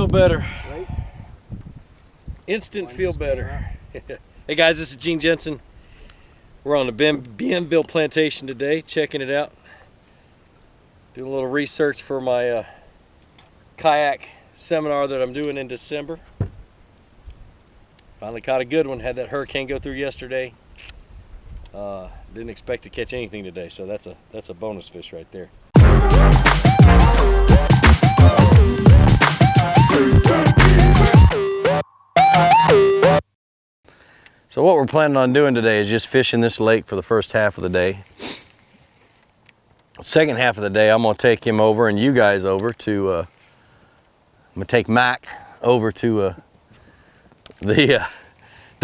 feel better. Right? Instant feel better. Hey guys, this is Gene Jensen. We're on the Bienville Plantation today, checking it out. Doing a little research for my kayak seminar that I'm doing in December. Finally caught a good one. Had that hurricane go through yesterday. Didn't expect to catch anything today, so that's a bonus fish right there. So what we're planning on doing today is just fishing this lake for the first half of the day. Second half of the day, I'm gonna take him over and you guys over to, I'm gonna take Mac over to the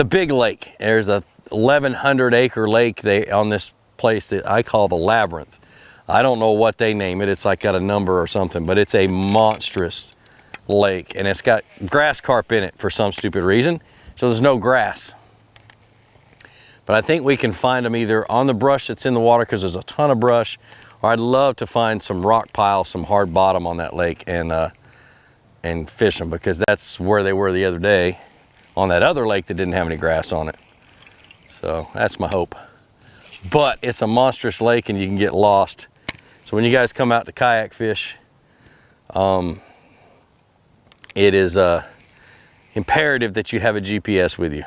big lake. There's a 1,100 acre lake on this place that I call the Labyrinth. I don't know what they name it. It's like got a number or something, but it's a monstrous lake and it's got grass carp in it for some stupid reason. So there's no grass. But I think we can find them either on the brush that's in the water because there's a ton of brush, or I'd love to find some rock piles, some hard bottom on that lake and fish them, because that's where they were the other day on that other lake that didn't have any grass on it. So that's my hope. But it's a monstrous lake and you can get lost. So when you guys come out to kayak fish, it is imperative that you have a GPS with you,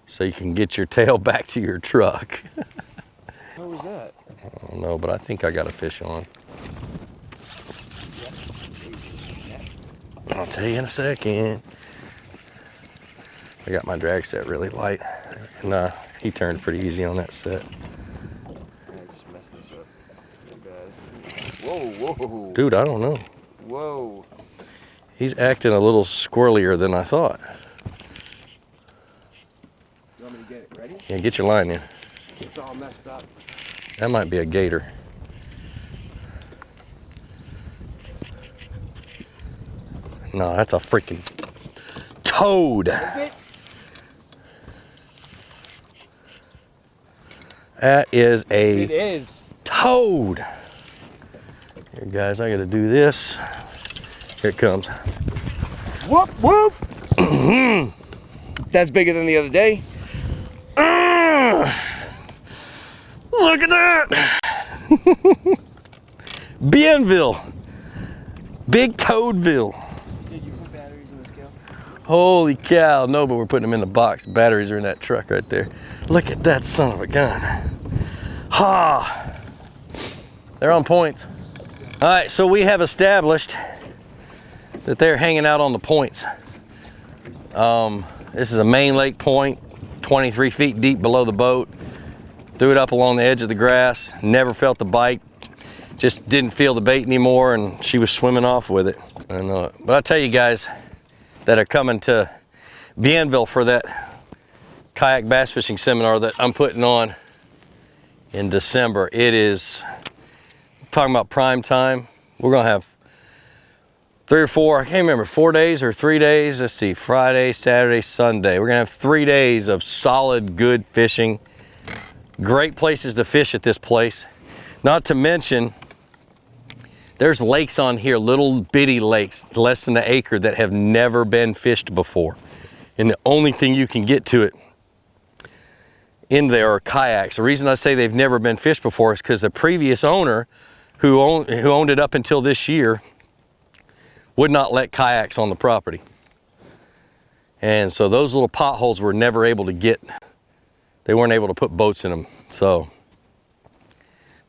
so you can get your tail back to your truck. What was that? I don't know, but I think I got a fish on. I'll tell you in a second. I got my drag set really light, and he turned pretty easy on that set. I just messed this up. Bad. Whoa, whoa. Dude, I don't know. Whoa. He's acting a little squirrelier than I thought. You want me to get it ready? Yeah, get your line in. It's all messed up. That might be a gator. No, that's a freaking toad. Is it? That is a It is. toad. Here, guys, I gotta do this. Here it comes. Whoop, whoop. That's bigger than the other day. Look at that. Bienville. Big Toadville. Did you put batteries in the scale? Holy cow. No, but we're putting them in the box. Batteries are in that truck right there. Look at that son of a gun. Ha! They're on points. All right, so we have established that they're hanging out on the points. This is a main lake point, 23 feet deep below the boat. Threw it up along the edge of the grass, never felt the bite, just didn't feel the bait anymore, and she was swimming off with it. But I'll tell you guys that are coming to Bienville for that kayak bass fishing seminar that I'm putting on in December. It is, talking about prime time, we're gonna have 3 or 4, I can't remember, 4 days or 3 days. Let's see, Friday, Saturday, Sunday. We're gonna have 3 days of solid, good fishing. Great places to fish at this place. Not to mention, there's lakes on here, little bitty lakes, less than an acre, that have never been fished before. And the only thing you can get to it in there are kayaks. The reason I say they've never been fished before is because the previous owner, who owned it up until this year, would not let kayaks on the property. And so those little potholes were never able to get, they weren't able to put boats in them. So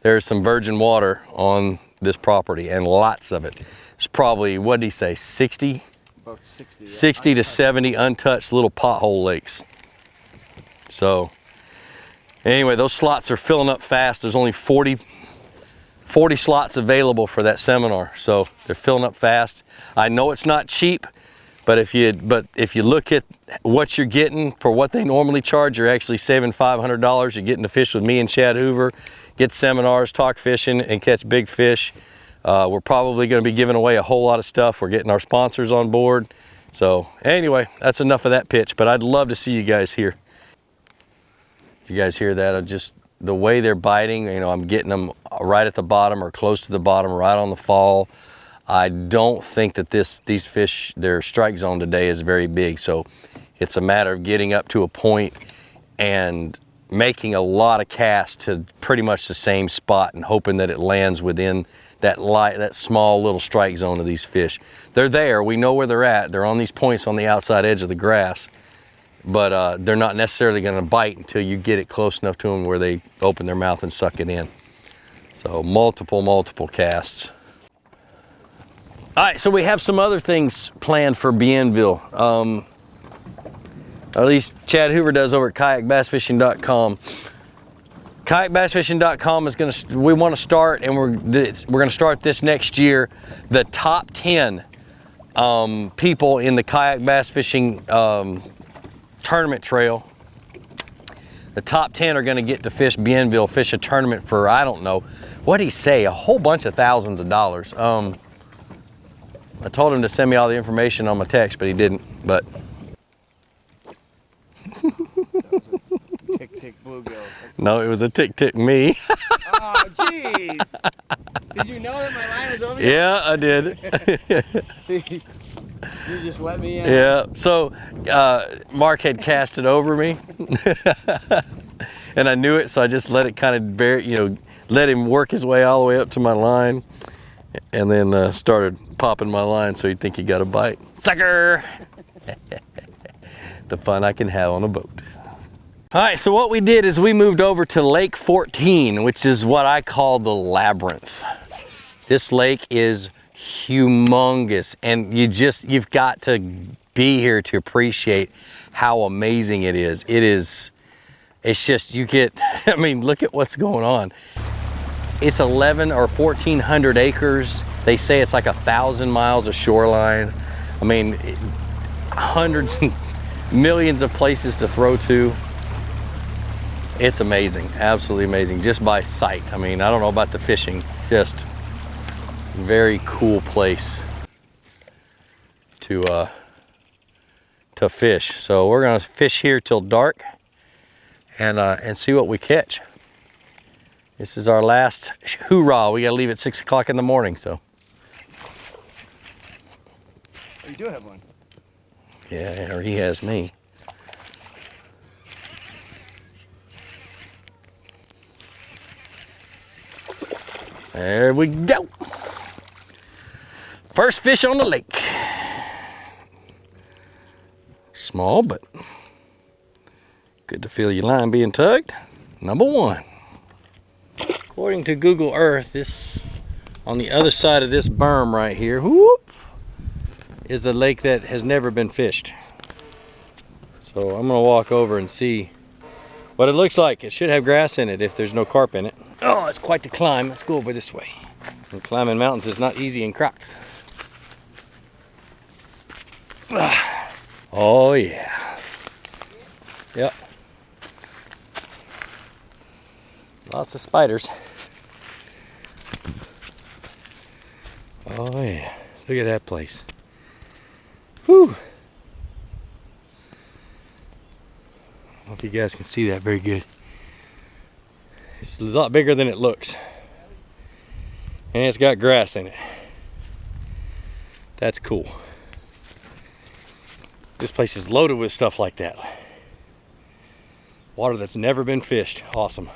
there's some virgin water on this property, and lots of it. It's probably, what did he say, 60? About 60. Yeah. 60 to 70 untouched little pothole lakes. So anyway, those slots are filling up fast. There's only 40 slots available for that seminar, so they're filling up fast. I know it's not cheap, but if you look at what you're getting for what they normally charge, you're actually saving $500. You're getting to fish with me and Chad Hoover, get seminars, talk fishing, and catch big fish. We're probably going to be giving away a whole lot of stuff. We're getting our sponsors on board. So anyway, that's enough of that pitch, but I'd love to see you guys here. If you guys hear that, the way they're biting, you know, I'm getting them right at the bottom or close to the bottom, right on the fall. I don't think that these fish, their strike zone today is very big. So it's a matter of getting up to a point and making a lot of casts to pretty much the same spot and hoping that it lands within that small little strike zone of these fish. They're there, we know where they're at. They're on these points on the outside edge of the grass, but they're not necessarily gonna bite until you get it close enough to them where they open their mouth and suck it in. So multiple casts. All right, so we have some other things planned for Bienville. Or at least Chad Hoover does over at kayakbassfishing.com. Kayakbassfishing.com is we want to start, and we're going to start this next year, the top 10 people in the kayak bass fishing tournament trail. The top 10 are going to get to fish Bienville, fish a tournament for, I don't know, what'd he say, a whole bunch of thousands of dollars. I told him to send me all the information on my text, but he didn't. But Tick bluegill. no, it was a tick me. Oh, jeez. Did you know that my line was over there? Yeah, I did. See, you just let me in. Yeah, so Mark had cast it over me. And I knew it, so I just let it kind of let him work his way all the way up to my line, and then started popping my line so he'd think he got a bite. Sucker! The fun I can have on a boat. All right, so what we did is we moved over to Lake 14, which is what I call the labyrinth. This lake is humongous, and you've got to be here to appreciate how amazing it is. It's just, I mean, look at what's going on. It's 11 or 1,400 acres. They say it's like 1,000 miles of shoreline. I mean, hundreds and millions of places to throw to. It's amazing, absolutely amazing, just by sight. I mean, I don't know about the fishing, just very cool place to fish. So we're gonna fish here till dark and see what we catch. This is our last hoorah. We gotta leave at 6 o'clock in the morning, so. You do have one. Yeah, or he has me. There we go. First fish on the lake. Small, but good to feel your line being tugged. Number one. According to Google Earth, this on the other side of this berm right here, whoop, is a lake that has never been fished. So I'm gonna walk over and see what it looks like. It should have grass in it if there's no carp in it. Oh, it's quite the climb. Let's go over this way. And climbing mountains is not easy in Crocs. Oh yeah. Yep. Lots of spiders. Oh yeah. Look at that place. Whew. I don't know if you guys can see that very good. It's a lot bigger than it looks. And it's got grass in it. That's cool. This place is loaded with stuff like that. Water that's never been fished. Awesome.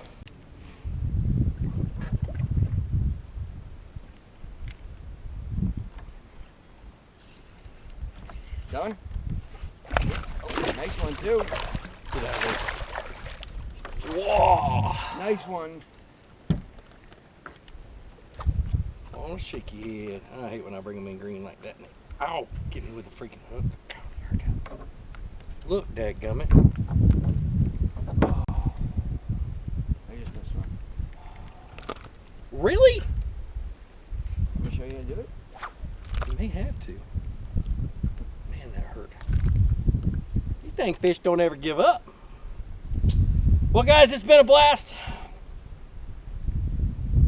Done? Oh, nice one too. Get out of there. Whoa! Nice one. Oh, shake your head. I hate when I bring them in green like that. Ow! Get me with the freaking hook. Look, dadgummit. Oh. I just missed one. Really? Let me show you how to do it. You may have to. Man, that hurt. These dang fish don't ever give up. Well, guys, it's been a blast.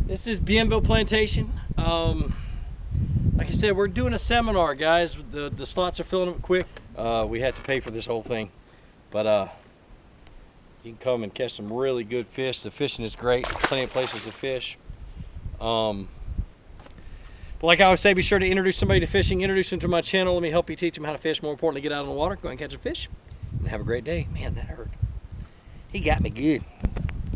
This is Bienville Plantation. Like I said, we're doing a seminar, guys. The slots are filling up quick. We had to pay for this whole thing, but You can come and catch some really good fish. The fishing is great. Plenty of places to fish. But like I always say, be sure to introduce somebody to fishing. Introduce them to my channel. Let me help you teach them how to fish. More importantly, get out on the water. Go and catch a fish. And have a great day. Man, that hurt. He got me good.